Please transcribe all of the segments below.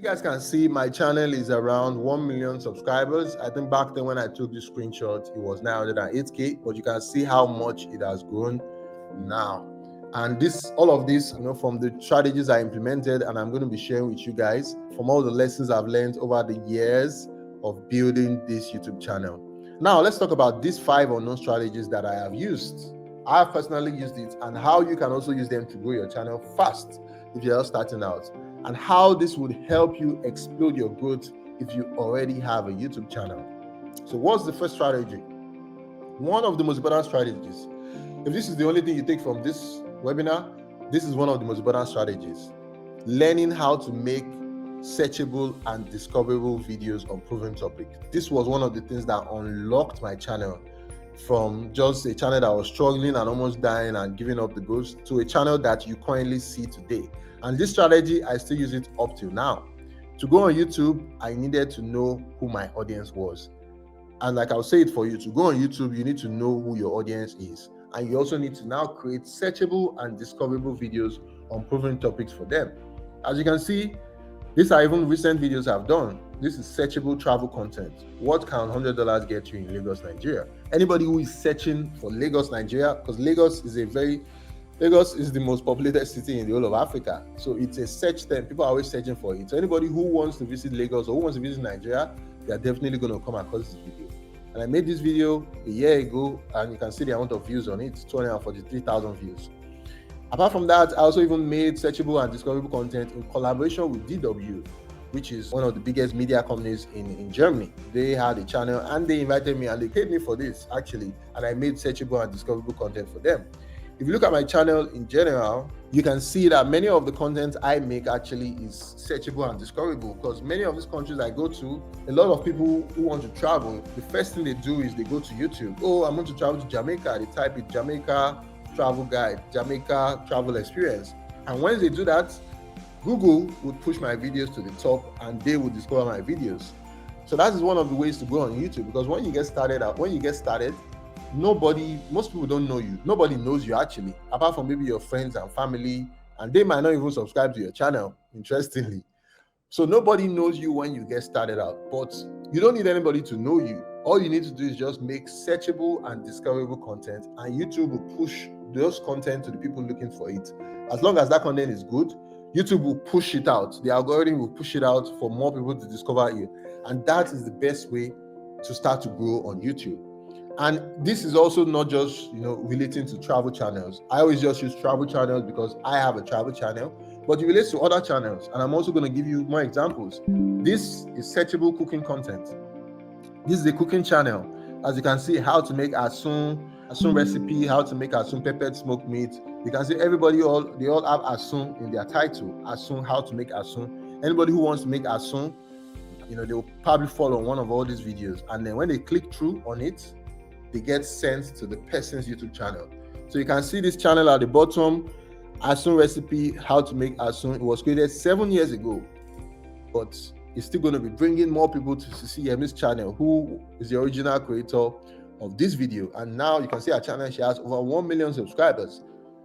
guys can see, my channel is around 1 million subscribers. I think back then when I took this screenshot, it was 908k, but you can see how much it has grown now. And all of this, from the strategies I implemented and I'm going to be sharing with you guys, from all the lessons I've learned over the years of building this YouTube channel. Now, let's talk about these 5 unknown strategies that I have used. I have personally used it, and how you can also use them to grow your channel fast if you're just starting out, and how this would help you explode your growth if you already have a YouTube channel. So what's the first strategy? One of the most important strategies, if this is the only thing you take from this webinar, this is one of the most important strategies. Learning how to make searchable and discoverable videos on proven topic. This was one of the things that unlocked my channel from just a channel that was struggling and almost dying and giving up the ghost to a channel that you currently see today. And this strategy, I still use it up till now. To go on YouTube, I needed to know who my audience was. And like I'll say it for you, to go on YouTube, you need to know who your audience is. And you also need to now create searchable and discoverable videos on proven topics for them. As you can see, these are even recent videos I've done. This is searchable travel content. What can $100 get you in Lagos, Nigeria? Anybody who is searching for Lagos, Nigeria, because Lagos is the most populated city in the whole of Africa. So it's a search term. People are always searching for it. So anybody who wants to visit Lagos or who wants to visit Nigeria, they are definitely going to come across this video. And I made this video a year ago, and you can see the amount of views on it, 243,000 views. Apart from that, I also even made searchable and discoverable content in collaboration with DW, which is one of the biggest media companies in Germany. They had a channel and they invited me and they paid me for this actually. And I made searchable and discoverable content for them. If you look at my channel in general, you can see that many of the content I make actually is searchable and discoverable, because many of these countries I go to, a lot of people who want to travel, the first thing they do is they go to YouTube. Oh, I want to travel to Jamaica. They type in Jamaica travel guide, Jamaica travel experience. And when they do that, Google would push my videos to the top and they would discover my videos. So that is one of the ways to go on YouTube, because when you get started, most people don't know you. Nobody knows you actually, apart from maybe your friends and family, and they might not even subscribe to your channel, interestingly. So nobody knows you when you get started out, but you don't need anybody to know you. All you need to do is just make searchable and discoverable content, and YouTube will push those content to the people looking for it. As long as that content is good, YouTube will push it out. The algorithm will push it out for more people to discover you. And that is the best way to start to grow on YouTube. And this is also not just, relating to travel channels. I always just use travel channels because I have a travel channel, but it relates to other channels. And I'm also going to give you more examples. This is searchable cooking content. This is a cooking channel. As you can see, how to make asun recipe, how to make asun peppered smoked meat. You can see they all have asun in their title. Asun, how to make asun. Anybody who wants to make asun, they will probably follow one of all these videos. And then when they click through on it, they get sent to the person's YouTube channel. So you can see this channel at the bottom, asun recipe, how to make asun. It was created 7 years ago, but it's still going to be bringing more people to see Yemi's channel, who is the original creator of this video. And now you can see her channel, she has over 1 million subscribers.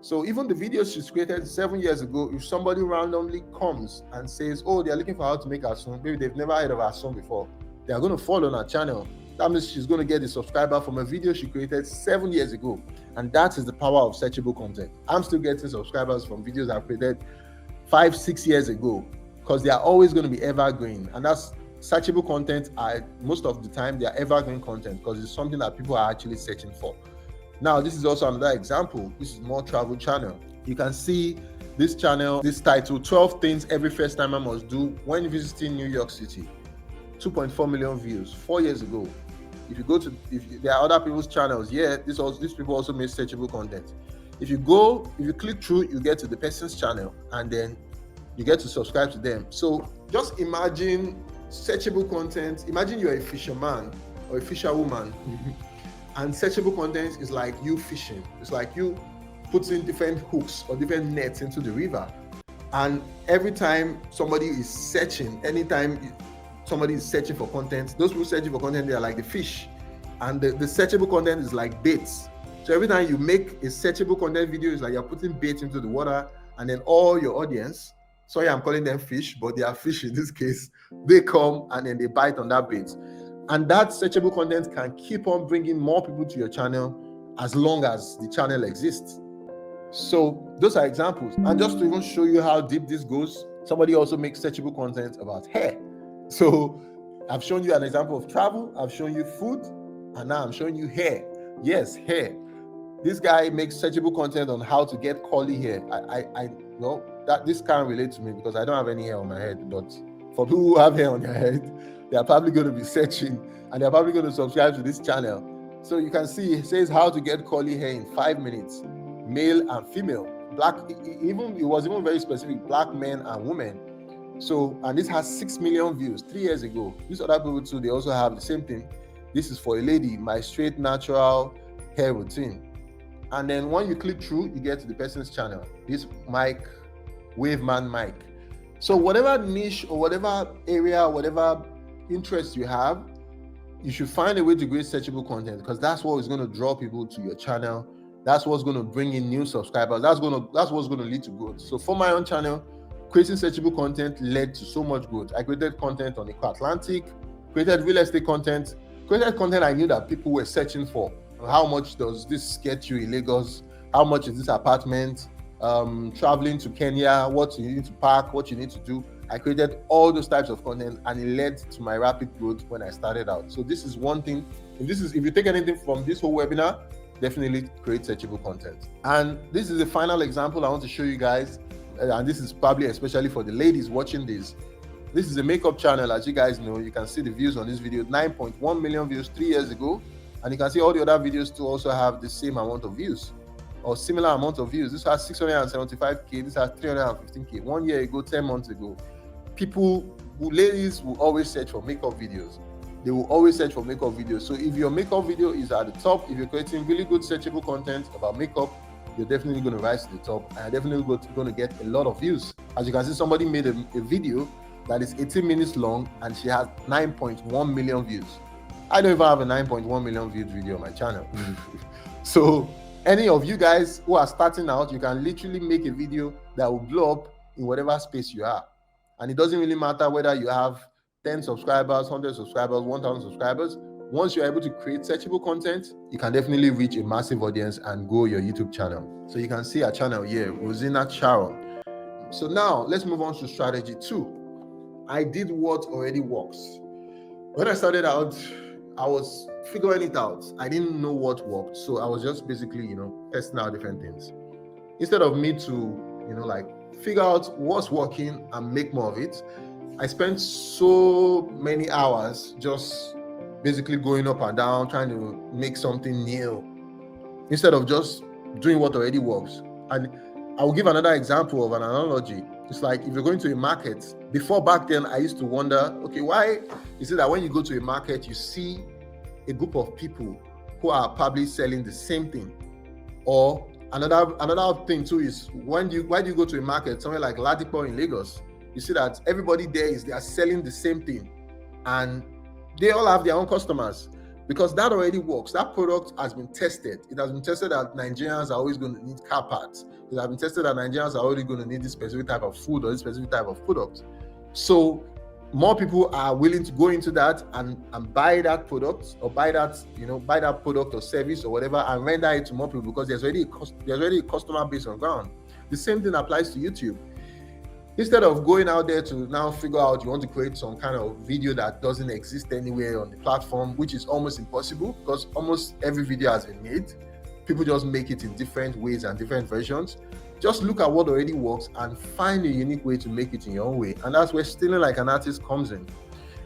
So even the videos she's created 7 years ago, if somebody randomly comes and says, oh, they're looking for how to make asun, maybe they've never heard of asun before, they are going to follow on her channel. That means she's going to get a subscriber from a video she created 7 years ago. And that is the power of searchable content. I'm still getting subscribers from videos I created 5-6 years ago, because they are always going to be evergreen. And that's searchable content. Most of the time they are evergreen content because it's something that people are actually searching for. Now, this is also another example. This is more travel channel. You can see this channel, this title, 12 things every first timer must do when visiting New York City. 2.4 million views 4 years ago. If there are other people's channels, these people also make searchable content. If you click through, you get to the person's channel and then you get to subscribe to them. So just imagine searchable content. Imagine you're a fisherman or a fisherwoman and searchable content is like you fishing. It's like you putting different hooks or different nets into the river. And every time somebody is searching, anytime somebody is searching for content, those people searching for content, they are like the fish. And the searchable content is like baits. So every time you make a searchable content video, it's like you're putting bait into the water, and then all your audience Sorry, I'm calling them fish, but they are fish in this case. They come and then they bite on that bait. And that searchable content can keep on bringing more people to your channel as long as the channel exists. So those are examples. And just to even show you how deep this goes, somebody also makes searchable content about hair. So I've shown you an example of travel, I've shown you food, and now I'm showing you hair. Yes, hair. This guy makes searchable content on how to get curly hair. I know that this can't relate to me because I don't have any hair on my head, but for people who have hair on their head, they are probably going to be searching and they're probably going to subscribe to this channel. So you can see it says how to get curly hair in 5 minutes, male and female, black, it was even very specific, black men and women. So, and this has 6 million views 3 years ago. These other people too, they also have the same thing. This is for a lady, my straight natural hair routine. And then when you click through, you get to the person's channel. This Mike, Waveman Mike. So whatever niche or whatever area, whatever interest you have, you should find a way to create searchable content because that's what is going to draw people to your channel. That's what's going to bring in new subscribers. That's what's going to lead to growth. So for my own channel, creating searchable content led to so much growth. I created content on Eco Atlantic, created real estate content, created content I knew that people were searching for. How much does this get you in Lagos? How much is this apartment? Traveling to Kenya, what you need to pack, what you need to do. I created all those types of content and it led to my rapid growth when I started out. So this is one thing. If you take anything from this whole webinar, definitely create searchable content. And this is the final example I want to show you guys. And this is probably especially for the ladies watching this. This is a makeup channel, as you guys know. You can see the views on this video, 9.1 million views 3 years ago. And you can see all the other videos to also have the same amount of views or similar amount of views. This has 675K, this has 315K. 1 year ago, 10 months ago. Ladies will always search for makeup videos. They will always search for makeup videos. So if your makeup video is at the top, if you're creating really good searchable content about makeup, you're definitely going to rise to the top and definitely going to get a lot of views. As you can see, somebody made a video that is 18 minutes long and she has 9.1 million views. I don't even have a 9.1 million viewed video on my channel. So any of you guys who are starting out, you can literally make a video that will blow up in whatever space you are. And it doesn't really matter whether you have 10 subscribers, 100 subscribers, 1,000 subscribers. Once you're able to create searchable content, you can definitely reach a massive audience and grow your YouTube channel. So you can see our channel here, Rosina Sharon. So now let's move on to strategy 2. I did what already works. When I started out, I was figuring it out. I didn't know what worked. So I was just basically, testing out different things. Instead of me to, figure out what's working and make more of it, I spent so many hours just basically going up and down, trying to make something new instead of just doing what already works. And I will give another example of an analogy. It's like if you're going to a market, before back then, I used to wonder, okay, why is it that when you go to a market, you see a group of people who are probably selling the same thing? Or another thing too is why do you go to a market somewhere like Ladipo in Lagos? You see that everybody there they are selling the same thing and they all have their own customers because that already works. That product has been tested. It has been tested that Nigerians are always going to need car parts. It has been tested that Nigerians are already going to need this specific type of food or this specific type of product. So more people are willing to go into that and buy that product or buy that product or service or whatever and render it to more people because there's already a customer base on ground. The same thing applies to YouTube. Instead of going out there to now figure out you want to create some kind of video that doesn't exist anywhere on the platform, which is almost impossible because almost every video has been made. People just make it in different ways and different versions. Just look at what already works and find a unique way to make it in your own way. And that's where stealing like an artist comes in.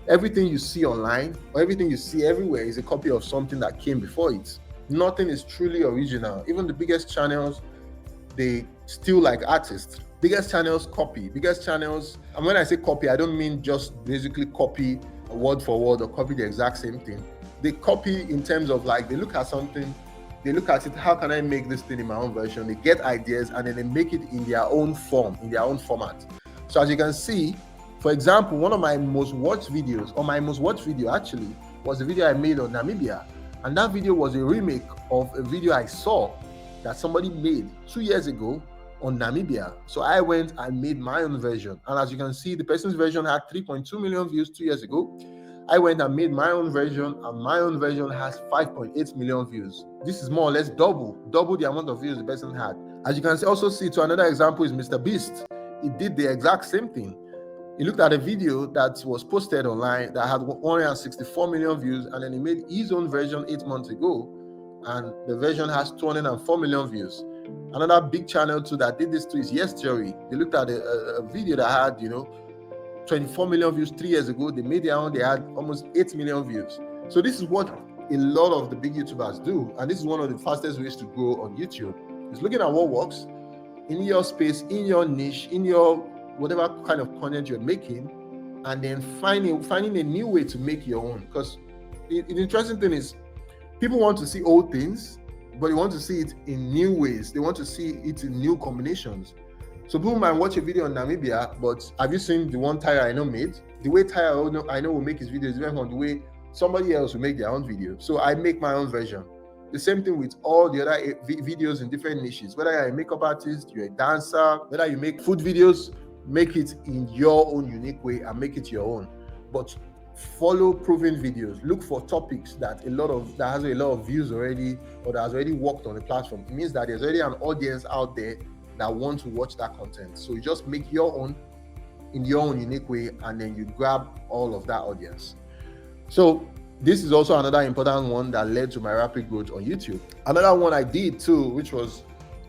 Everything you see online or everything you see everywhere is a copy of something that came before it. Nothing is truly original. Even the biggest channels, they steal like artists. Biggest channels copy. Biggest channels, and when I say copy, I don't mean just basically copy word for word or copy the exact same thing. They copy in terms of like they look at something, they look at it, how can I make this thing in my own version? They get ideas and then they make it in their own form, in their own format. So as you can see, for example, one of my most watched videos, or my most watched video actually, was a video I made on Namibia. And that video was a remake of a video I saw that somebody made 2 years ago on Namibia. So I went and made my own version. And as you can see, the person's version had 3.2 million views 2 years ago. I went and made my own version, and my own version has 5.8 million views. This is more or less double the amount of views the person had. As you can also see, to another example is Mr. Beast. He did the exact same thing. He looked at a video that was posted online that had 164 million views, and then he made his own version 8 months ago, and the version has 204 million views. Another big channel too that did this too is Yes Theory. They looked at a video that had 24 million views 3 years ago. They made their own, they had almost 8 million views. So this is what a lot of the big YouTubers do, and this is one of the fastest ways to grow on YouTube. Is looking at what works in your space, in your niche, in your whatever kind of content you're making, and then finding a new way to make your own. Because the interesting thing is, people want to see old things, but they want to see it in new ways. They want to see it in new combinations. So people might watch a video on Namibia, but have you seen the one Tyler Aino made? The way Tyler Aino will make his videos is different from the way somebody else will make their own video. So I make my own version. The same thing with all the other videos in different niches. Whether you're a makeup artist, you're a dancer, whether you make food videos, make it in your own unique way and make it your own. But follow proven videos. Look for topics that has a lot of views already, or that has already worked on the platform. It means that there's already an audience out there that want to watch that content. So you just make your own in your own unique way, and then you grab all of that audience. So this is also another important one that led to my rapid growth on YouTube. Another one I did too, which was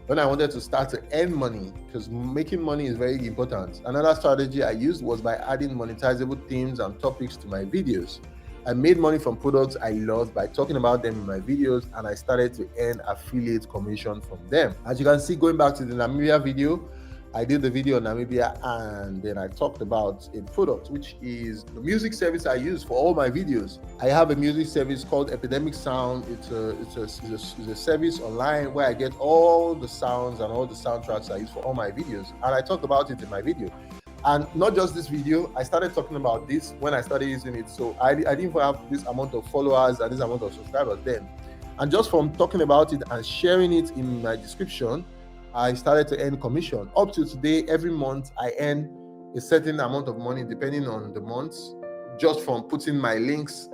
when I wanted to start to earn money, because making money is very important. Another strategy I used was by adding monetizable themes and topics to my videos. I made money from products I loved by talking about them in my videos, and I started to earn affiliate commission from them. As you can see, going back to the Namibia video, I did the video on Namibia, and then I talked about a product, which is the music service I use for all my videos. I have a music service called Epidemic Sound. It's a service online where I get all the sounds and all the soundtracks I use for all my videos, and I talked about it in my video. And not just this video, I started talking about this when I started using it. So I didn't have this amount of followers and this amount of subscribers then. And just from talking about it and sharing it in my description, I started to earn commission. Up to today, every month I earn a certain amount of money depending on the months, just from putting my links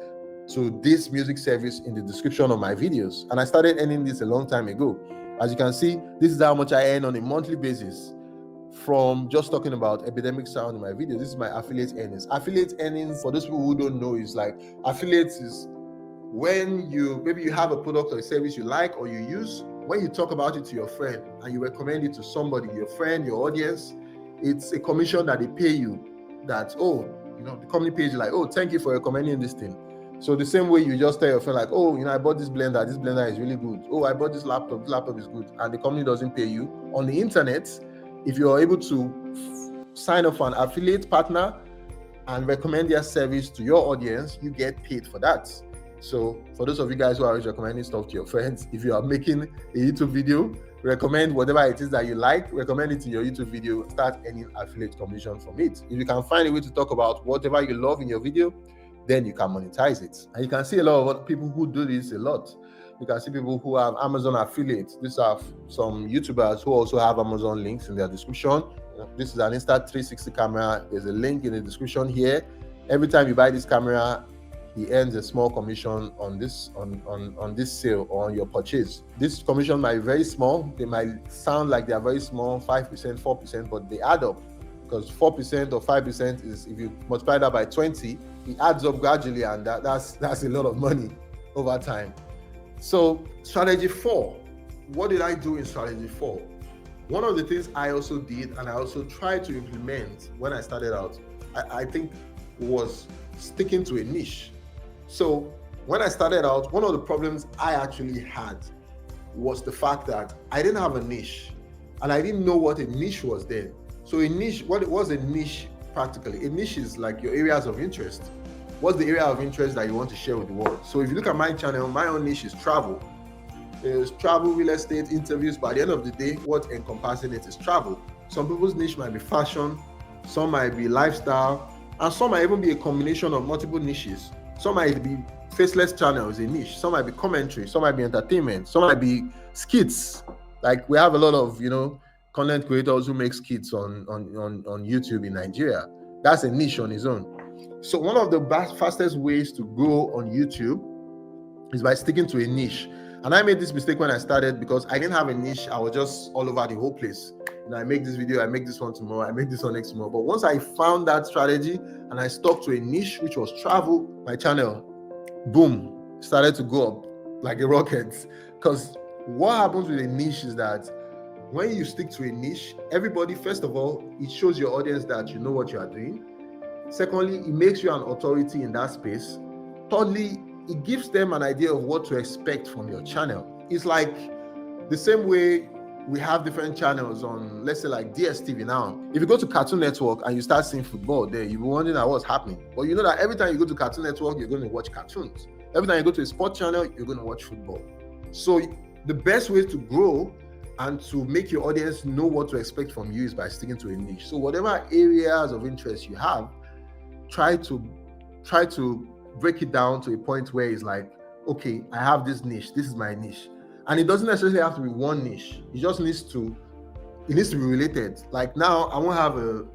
to this music service in the description of my videos. And I started earning this a long time ago. As you can see, this is how much I earn on a monthly basis from just talking about Epidemic Sound in my videos. This is my affiliate earnings. Affiliate earnings, for those people who don't know, is like, affiliates is when maybe you have a product or a service you like or you use, when you talk about it to your friend and you recommend it to somebody, your friend, your audience, it's a commission that they pay you. That, the company pays you like, thank you for recommending this thing. So the same way you just tell your friend like, I bought this blender is really good. I bought this laptop is good. And the company doesn't pay you. On the internet, if you're able to sign up for an affiliate partner and recommend their service to your audience, you get paid for that. So for those of you guys who are always recommending stuff to your friends, if you are making a YouTube video, recommend whatever it is that you like, recommend it in your YouTube video, start earning affiliate commission from it. If you can find a way to talk about whatever you love in your video, then you can monetize it. And you can see a lot of people who do this a lot. You can see people who have Amazon affiliates. These are some YouTubers who also have Amazon links in their description. This is an Insta360 camera. There's a link in the description here. Every time you buy this camera, he earns a small commission on this sale or on your purchase. This commission might be very small. They might sound like they are very small, 5%, 4%, but they add up, because 4% or 5% is, if you multiply that by 20, it adds up gradually, and that's a lot of money over time. So strategy 4, what did I do in strategy 4? One of the things I also did, and I also tried to implement when I started out, I think, was sticking to a niche. So when I started out, one of the problems I actually had was the fact that I didn't have a niche, and I didn't know what a niche was then. So a niche, what was a niche practically? A niche is like your areas of interest. What's the area of interest that you want to share with the world? So if you look at my channel, my own niche is travel. There's travel, real estate, interviews, but at the end of the day, what encompassing it is travel. Some people's niche might be fashion, some might be lifestyle, and some might even be a combination of multiple niches. Some might be faceless channels, a niche. Some might be commentary, some might be entertainment, some might be skits. Like we have a lot of, content creators who make skits on YouTube in Nigeria. That's a niche on its own. So one of the fastest ways to grow on YouTube is by sticking to a niche. And I made this mistake when I started because I didn't have a niche. I was just all over the whole place. I make this video, I make this one tomorrow, I make this one next tomorrow. But once I found that strategy and I stuck to a niche, which was travel, my channel, boom, started to go up like a rocket. Because what happens with a niche is that when you stick to a niche, everybody, first of all, it shows your audience that you know what you are doing. Secondly, it makes you an authority in that space. Thirdly, it gives them an idea of what to expect from your channel. It's like the same way we have different channels on, let's say like DSTV now. If you go to Cartoon Network and you start seeing football there, you'll be wondering what's happening. But you know that every time you go to Cartoon Network, you're going to watch cartoons. Every time you go to a sport channel, you're going to watch football. So the best way to grow and to make your audience know what to expect from you is by sticking to a niche. So whatever areas of interest you have, try to break it down to a point where it's like, okay, I have this niche, this is my niche. And it doesn't necessarily have to be one niche. It just needs to be related. Like now, I won't have a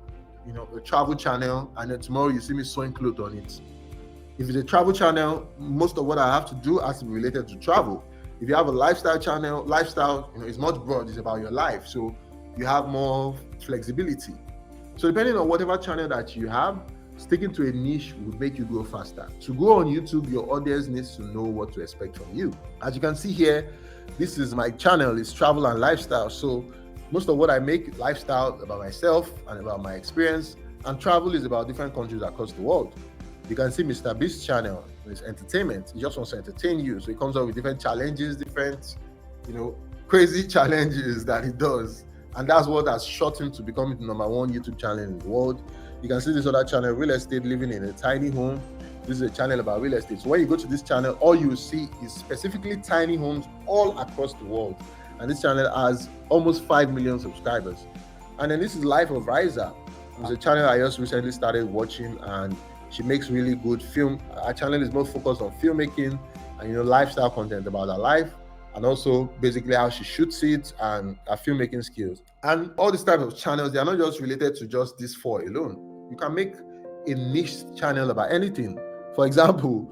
travel channel, and then tomorrow you see me sewing clothes on it. If it's a travel channel, most of what I have to do has to be related to travel. If you have a lifestyle channel, lifestyle, is much broad. It's about your life, so you have more flexibility. So depending on whatever channel that you have, sticking to a niche would make you grow faster. To grow on YouTube, your audience needs to know what to expect from you. As you can see here, this is my channel, it's travel and lifestyle. So most of what I make, lifestyle about myself and about my experience, and travel is about different countries across the world. You can see Mr. Beast's channel, it's entertainment. He just wants to entertain you. So he comes up with different challenges, different, crazy challenges that he does. And that's what has shot him to becoming the #1 YouTube channel in the world. You can see this other channel, Real Estate, Living in a Tiny Home. This is a channel about real estate. So when you go to this channel, all you will see is specifically tiny homes all across the world. And this channel has almost 5 million subscribers. And then this is Life of Riza. It's a channel I just recently started watching, and she makes really good film. Her channel is more focused on filmmaking and lifestyle content about her life, and also basically how she shoots it and her filmmaking skills. And all these types of channels, they are not just related to just these 4 alone. You can make a niche channel about anything. For example,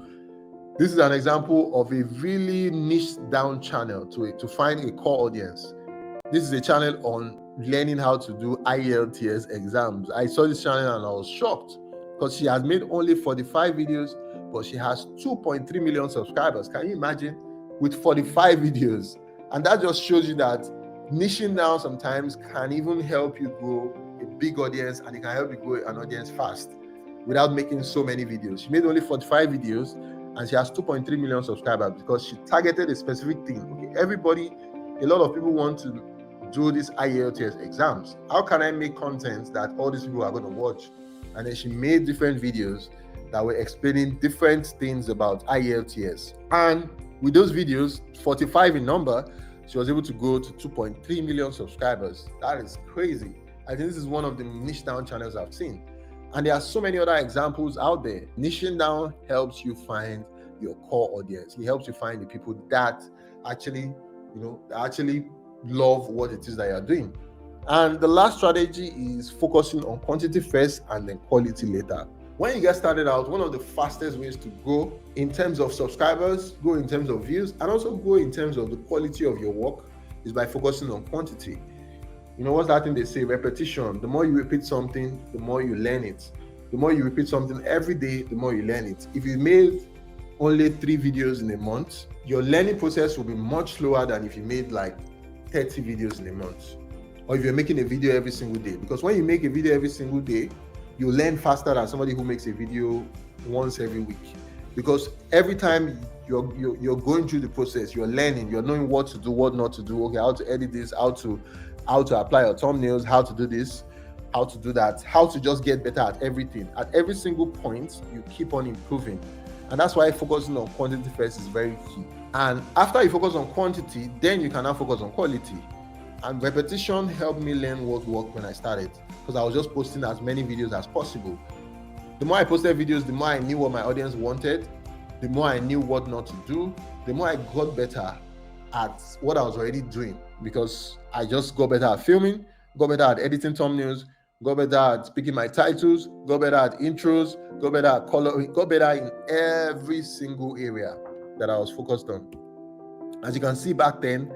this is an example of a really niche down channel to find a core audience. This is a channel on learning how to do IELTS exams. I saw this channel and I was shocked because she has made only 45 videos, but she has 2.3 million subscribers. Can you imagine? With 45 videos. And that just shows you that niching down sometimes can even help you grow a big audience, and it can help you grow an audience fast without making so many videos. She made only 45 videos and she has 2.3 million subscribers because she targeted a specific thing. Okay, a lot of people want to do these IELTS exams. How can I make content that all these people are going to watch? And then she made different videos that were explaining different things about IELTS. And with those videos, 45 in number, she was able to go to 2.3 million subscribers. That is crazy. I think this is one of the niche down channels I've seen. And there are so many other examples out there. Niching down helps you find your core audience. It helps you find the people that actually love what it is that you're doing. And the last strategy is focusing on quantity first and then quality later. When you get started out, one of the fastest ways to grow in terms of subscribers, grow in terms of views, and also grow in terms of the quality of your work is by focusing on quantity. What's that thing they say? Repetition. The more you repeat something, the more you learn it. The more you repeat something every day, the more you learn it. If you made only 3 videos in a month, your learning process will be much slower than if you made like 30 videos in a month. Or if you're making a video every single day. Because when you make a video every single day, you learn faster than somebody who makes a video once every week. Because every time you're going through the process, you're learning, you're knowing what to do, what not to do, okay, how to edit this, how to apply your thumbnails, how to do this, how to do that, how to just get better at everything. At every single point, you keep on improving. And that's why focusing on quantity first is very key. And after you focus on quantity, then you can now focus on quality. And repetition helped me learn what worked when I started, because I was just posting as many videos as possible. The more I posted videos, the more I knew what my audience wanted, the more I knew what not to do, the more I got better at what I was already doing, because I just got better at filming, got better at editing thumbnails, got better at picking my titles, got better at intros, got better at coloring, got better in every single area that I was focused on. As you can see back then,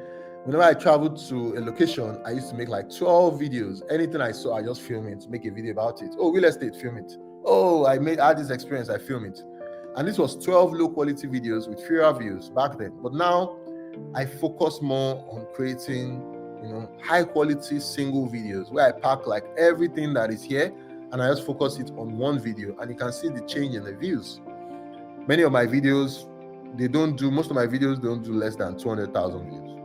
whenever I traveled to a location, I used to make like 12 videos. Anything I saw, I just film it, make a video about it. Oh, real estate, film it. Oh, I had this experience, I film it. And this was 12 low quality videos with fewer views back then. But now I focus more on creating, high quality single videos where I pack like everything that is here and I just focus it on one video, and you can see the change in the views. Many of my videos, most of my videos don't do less than 200,000 views.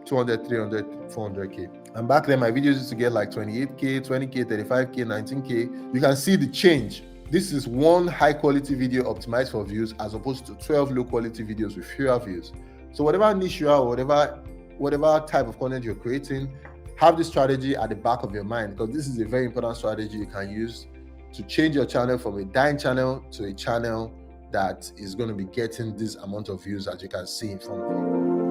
200, 300, 400K. And back then, my videos used to get like 28K, 20K, 35K, 19K. You can see the change. This is one high quality video optimized for views as opposed to 12 low quality videos with fewer views. So whatever niche you are, whatever type of content you're creating, have this strategy at the back of your mind, because this is a very important strategy you can use to change your channel from a dying channel to a channel that is going to be getting this amount of views as you can see in front of you.